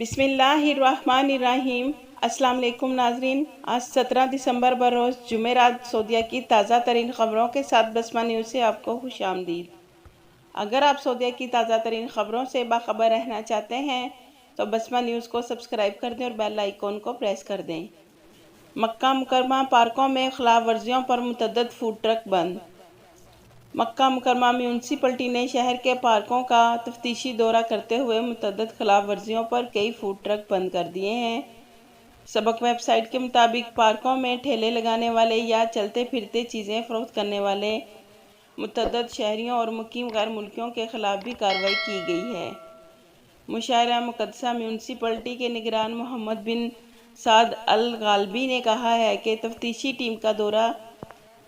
बिस्मिल्लाहिर्रहमानिर्रहीम। अस्सलाम वालेकुम नाजरीन। आज 17 दिसंबर बरोज़ जुमेरात सऊदीया की ताज़ा तरीन ख़बरों के साथ बसमा न्यूज़ से आपको खुशामदीद। अगर आप सऊदीया की ताज़ा तरीन ख़बरों से बाखबर रहना चाहते हैं तो बसमा न्यूज़ को सब्सक्राइब कर दें और बेल आइकॉन को प्रेस कर दें। मक्का मुकरमा पार्कों में खिलाफ वर्जियों पर मुतअद्दिद फूड ट्रक बंद। मक्का मुकरमा म्यूनसिपलिटी ने शहर के पार्कों का तफ्तीशी दौरा करते हुए मुतअद्दिद खिलाफ वर्जियों पर कई फूड ट्रक बंद कर दिए हैं। सबक वेबसाइट के मुताबिक पार्कों में ठेले लगाने वाले या चलते फिरते चीज़ें फ़रोख्त करने वाले मुतअद्दिद शहरियों और मुकीम गैर मुल्कियों के खिलाफ भी कार्रवाई की गई है। मुशायरा मुक़द्दसा म्यूनसिपलिटी के निगरान मोहम्मद बिन साद अल गालबी ने कहा है कि तफ्तीशी टीम का दौरा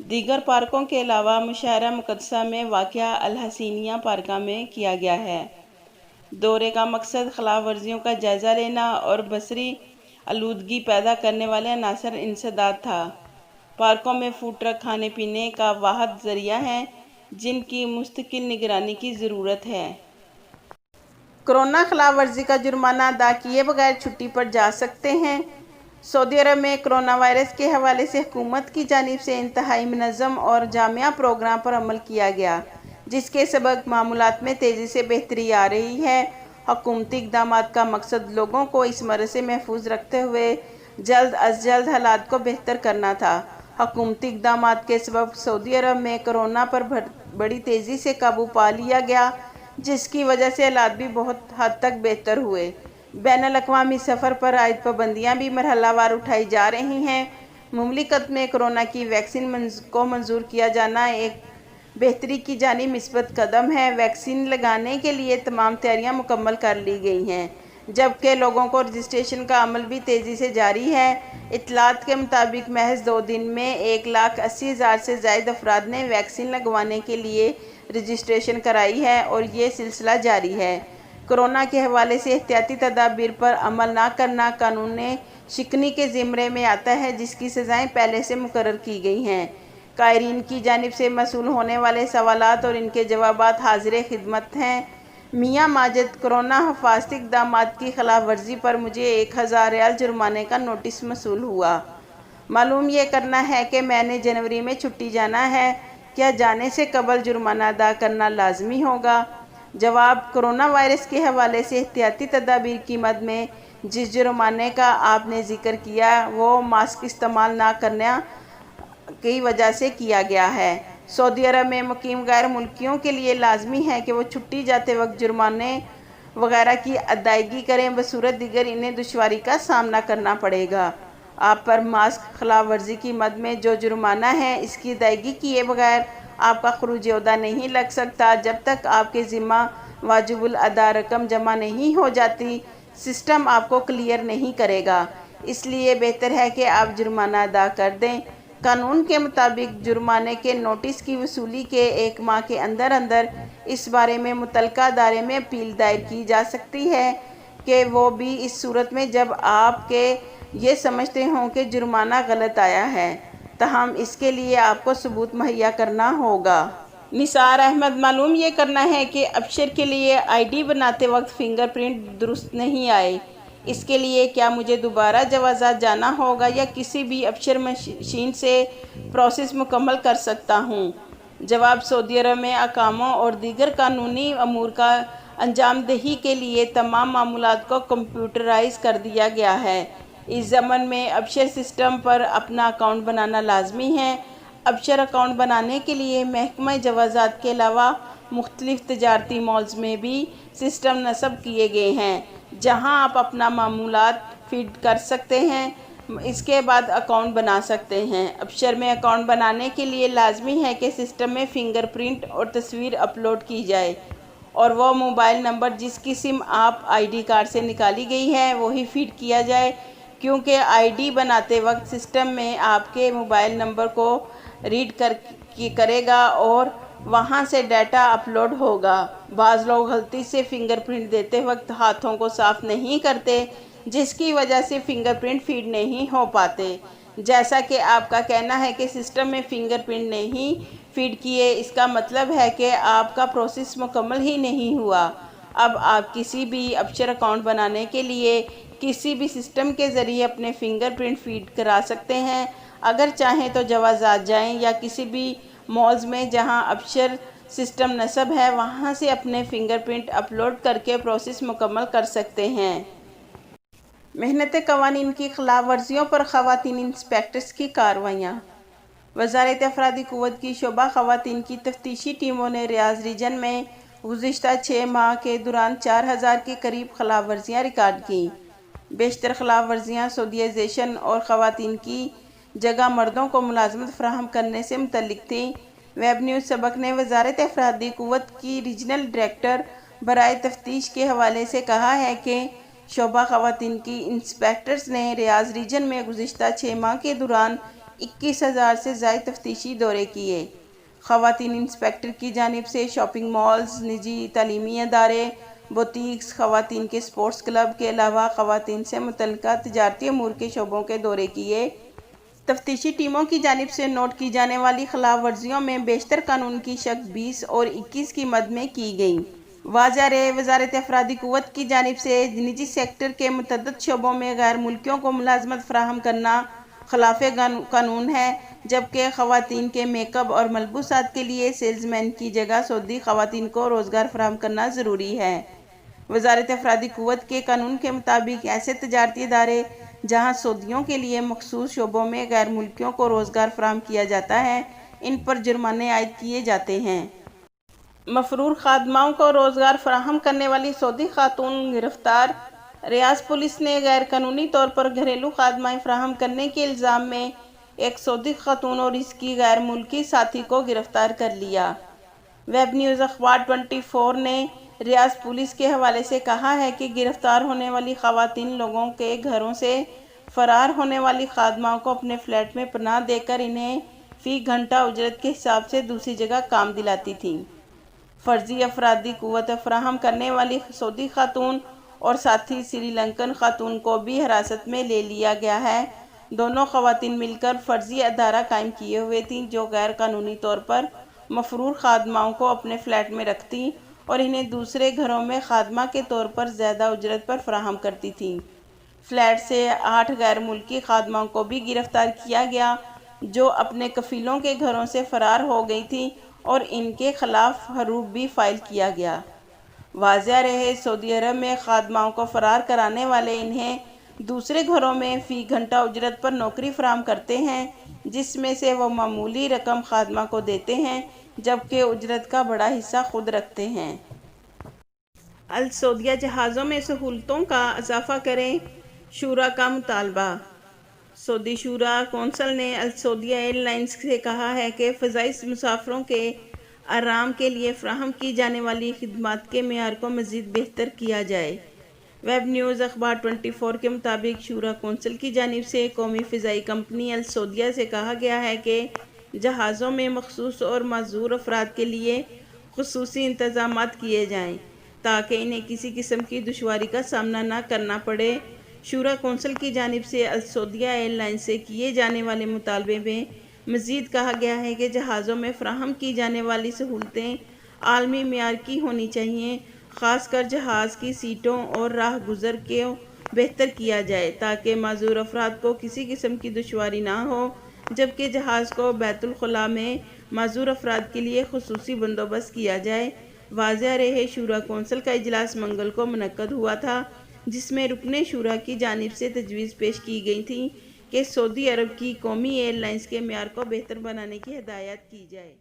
दीगर पार्कों के अलावा मुशायरा मुक़द्दसा में वाक़िआ अल हसीनिया पार्क में किया गया है। दौरे का मकसद खिलाफ वर्जियों का जायज़ा लेना और बसरी आलूदगी पैदा करने वाले अनासर इंसदाद था। पार्कों में फूड ट्रक खाने पीने का वाहिद ज़रिया है जिनकी मुस्तकिल निगरानी की ज़रूरत है। कोरोना खिलाफ वर्जी का जुर्माना अदा किए बगैर छुट्टी पर जा सकते हैं। सऊदी अरब में कोरोना वायरस के हवाले से हुकूमत की जानिब से इंतहाई मुनज़्ज़म और जामिया प्रोग्राम पर अमल किया गया, जिसके सबब मामूलात में तेज़ी से बेहतरी आ रही है। हुकूमती इक़दामात का मकसद लोगों को इस मर्ज़ से महफूज रखते हुए जल्द अज जल्द हालात को बेहतर करना था। हुकूमती इक़दामात के सबब सऊदी अरब में कोरोना पर बड़ी तेज़ी से काबू पा लिया गया, जिसकी वजह से हालात भी बहुत हद तक बेहतर हुए। बैनुल अक़वामी सफ़र पर आयद पाबंदियाँ भी मरहलावार उठाई जा रही हैं। मुमलिकत में कोरोना की वैक्सीन को मंजूर किया जाना एक बेहतरी की जानिब मिस्बत कदम है। वैक्सीन लगाने के लिए तमाम तैयारियां मुकम्मल कर ली गई हैं, जबकि लोगों को रजिस्ट्रेशन का अमल भी तेज़ी से जारी है। इत्तलात के मुताबिक महज 2 दिन में 1,80,000 से ज़ायद अफराद ने वैक्सीन लगवाने के लिए रजिस्ट्रेशन कराई है और ये सिलसिला जारी है। कोरोना के हवाले से एहतियाती तदाबीर पर अमल न करना कानून शिकनी के ज़िम्मे में आता है, जिसकी सज़ाएँ पहले से मुकर्रर की गई हैं। कायरीन की जानिब से मसूल होने वाले सवालात और इनके जवाबात हाजिर खिदमत हैं। मियाँ माजिद, कोरोना हिफाजती इक़दामात की खिलाफ वर्जी पर मुझे 1,000 रियाल जुर्माने का नोटिस मसूल हुआ। मालूम ये करना है कि मैंने जनवरी में छुट्टी जाना है, क्या जाने से कबल जुर्माना अदा करना लाजमी होगा? जवाब: कोरोना वायरस के हवाले से एहतियाती तदाबीर की मद में जिस जुर्माने का आपने ज़िक्र किया वो मास्क इस्तेमाल ना करने की वजह से किया गया है। सऊदी अरब में मुकीम गैर मुल्कियों के लिए लाजमी है कि वो छुट्टी जाते वक्त जुर्माने वगैरह की अदायगी करें, बसूरत दीगर इन्हें दुश्वारी का सामना करना पड़ेगा। आप पर मास्क खिलाफ वर्जी की मद में जो जुर्माना है, इसकी अदायगी किए बगैर आपका खरूज ओहदा नहीं लग सकता जब तक आपके ज़िम्मा वाजिबुल अदा रकम जमा नहीं हो जाती। सिस्टम आपको क्लियर नहीं करेगा, इसलिए बेहतर है कि आप जुर्माना अदा कर दें। कानून के मुताबिक जुर्माने के नोटिस की वसूली के 1 माह के अंदर अंदर इस बारे में मुतलका अदारे में अपील दायर की जा सकती है, कि वो भी इस सूरत में जब आपके ये समझते हों कि जुर्माना गलत आया है, तहम इसके लिए आपको सबूत मुहैया करना होगा। निसार अहमद, मालूम ये करना है कि अबशर के लिए ID बनाते वक्त फिंगरप्रिंट दुरुस्त नहीं आए, इसके लिए क्या मुझे दोबारा जवाज़ात जाना होगा या किसी भी अबशर मशीन से प्रोसेस मुकम्मल कर सकता हूँ? जवाब: सऊदी अरब में अकामों और दीगर कानूनी अमूर का अंजाम दही के लिए तमाम मामूलात को कंप्यूटराइज कर दिया गया है। इस ज़मन में अबशर सिस्टम पर अपना अकाउंट बनाना लाजमी है। अबशर अकाउंट बनाने के लिए महकमा जवाज़ात के अलावा मुख्तलिफ तजारती मॉल्स में भी सिस्टम नस्ब किए गए हैं, जहां आप अपना मामूलात फीड कर सकते हैं, इसके बाद अकाउंट बना सकते हैं। अबशर में अकाउंट बनाने के लिए लाजमी है कि सिस्टम में फ़िंगरप्रिंट और तस्वीर अपलोड की जाए और वह मोबाइल नंबर जिसकी सिम आप ID कार्ड से निकाली गई है वही फीड किया जाए, क्योंकि ID बनाते वक्त सिस्टम में आपके मोबाइल नंबर को रीड करेगा और वहां से डाटा अपलोड होगा। बाज़ लोग गलती से फिंगरप्रिंट देते वक्त हाथों को साफ़ नहीं करते, जिसकी वजह से फिंगरप्रिंट फीड नहीं हो पाते। जैसा कि आपका कहना है कि सिस्टम में फिंगरप्रिंट नहीं फीड किए, इसका मतलब है कि आपका प्रोसेस मुकम्मल ही नहीं हुआ। اب آپ کسی بھی ابشر اکاؤنٹ بنانے کے لیے کسی بھی سسٹم کے ذریعے اپنے فنگر پرنٹ فیڈ کرا سکتے ہیں۔ اگر چاہیں تو جوازات جائیں یا کسی بھی مالز میں جہاں ابشر سسٹم نصب ہے وہاں سے اپنے فنگر پرنٹ اپلوڈ کر کے پروسیس مکمل کر سکتے ہیں۔ محنت قوانین کی خلاف ورزیوں پر خواتین انسپیکٹرز کی کارروائیاں۔ وزارت افرادی قوت کی شعبہ خواتین کی تفتیشی ٹیموں نے ریاض ریجن میں گزشتہ 6 ماہ کے دوران 4000 کے قریب خلاف ورزیاں ریکارڈ کیں۔ بیشتر خلاف ورزیاں سعودیائزیشن اور خواتین کی جگہ مردوں کو ملازمت فراہم کرنے سے متعلق تھیں۔ ویب نیوز سبق نے وزارت افرادی قوت کی ریجنل ڈائریکٹر برائے تفتیش کے حوالے سے کہا ہے کہ شعبہ خواتین کی انسپیکٹرز نے ریاض ریجن میں گزشتہ 6 ماہ کے دوران 21,000 سے زائد تفتیشی دورے کیے۔ خواتین انسپیکٹر کی جانب سے شاپنگ مالز، نجی تعلیمی ادارے، بوتیکس، خواتین کے سپورٹس کلب کے علاوہ خواتین سے متعلقہ تجارتی امور کے شعبوں کے دورے کیے۔ تفتیشی ٹیموں کی جانب سے نوٹ کی جانے والی خلاف ورزیوں میں بیشتر قانون کی شق 20 اور 21 کی مد میں کی گئیں۔ واضح رہے، وزارت افرادی قوت کی جانب سے نجی سیکٹر کے متعدد شعبوں میں غیر ملکیوں کو ملازمت فراہم کرنا خلاف قانون ہے، جبکہ خواتین کے میک اپ اور ملبوسات کے لیے سیلز مین کی جگہ سعودی خواتین کو روزگار فراہم کرنا ضروری ہے۔ وزارت افرادی قوت کے قانون کے مطابق ایسے تجارتی ادارے جہاں سعودیوں کے لیے مخصوص شعبوں میں غیر ملکیوں کو روزگار فراہم کیا جاتا ہے، ان پر جرمانے عائد کیے جاتے ہیں۔ مفرور خادماؤں کو روزگار فراہم کرنے والی سعودی خاتون گرفتار۔ ریاض پولیس نے غیر قانونی طور پر گھریلو خدمات فراہم کرنے کے الزام میں ایک سعودی خاتون اور اس کی غیر ملکی ساتھی کو گرفتار کر لیا۔ ویب نیوز اخبار 24 نے ریاض پولیس کے حوالے سے کہا ہے کہ گرفتار ہونے والی خواتین لوگوں کے گھروں سے فرار ہونے والی خادماؤں کو اپنے فلیٹ میں پناہ دے کر انہیں فی گھنٹہ اجرت کے حساب سے دوسری جگہ کام دلاتی تھیں۔ فرضی افرادی قوت فراہم کرنے والی سعودی خاتون اور ساتھی سری لنکن خاتون کو بھی حراست میں لے لیا گیا ہے۔ دونوں خواتین مل کر فرضی ادارہ قائم کیے ہوئے تھیں جو غیر قانونی طور پر مفرور خادماؤں کو اپنے فلیٹ میں رکھتی اور انہیں دوسرے گھروں میں خادمہ کے طور پر زیادہ اجرت پر فراہم کرتی تھیں۔ فلیٹ سے 8 غیر ملکی خادماؤں کو بھی گرفتار کیا گیا جو اپنے کفیلوں کے گھروں سے فرار ہو گئی تھیں اور ان کے خلاف حروب بھی فائل کیا گیا۔ واضح رہے، سعودی عرب میں خادماؤں کو فرار کرانے والے انہیں دوسرے گھروں میں فی گھنٹہ اجرت پر نوکری فراہم کرتے ہیں جس میں سے وہ معمولی رقم خادمہ کو دیتے ہیں جبکہ اجرت کا بڑا حصہ خود رکھتے ہیں۔ السعودیہ جہازوں میں سہولتوں کا اضافہ کریں، شورا کا مطالبہ۔ سعودی شورا کونسل نے السعودیہ ایئر لائنز سے کہا ہے کہ فضائی مسافروں کے آرام کے لیے فراہم کی جانے والی خدمات کے معیار کو مزید بہتر کیا جائے۔ ویب نیوز اخبار 24 کے مطابق شورا کونسل کی جانب سے قومی فضائی کمپنی السعودیہ سے کہا گیا ہے کہ جہازوں میں مخصوص اور معذور افراد کے لیے خصوصی انتظامات کیے جائیں تاکہ انہیں کسی قسم کی دشواری کا سامنا نہ کرنا پڑے۔ شورا کونسل کی جانب سے السعودیہ ایئر لائنز سے کیے جانے والے مطالبے میں مزید کہا گیا ہے کہ جہازوں میں فراہم کی جانے والی سہولتیں عالمی معیار کی ہونی چاہیے، خاص کر جہاز کی سیٹوں اور راہ گزر کو بہتر کیا جائے تاکہ معذور افراد کو کسی قسم کی دشواری نہ ہو، جبکہ جہاز کو بیت الخلاء میں معذور افراد کے لیے خصوصی بندوبست کیا جائے۔ واضح رہے، شورا کونسل کا اجلاس منگل کو منعقد ہوا تھا جس میں رکن شورا کی جانب سے تجویز پیش کی گئی تھی کہ سعودی عرب کی قومی ایئر لائنز کے معیار کو بہتر بنانے کی ہدایت کی جائے۔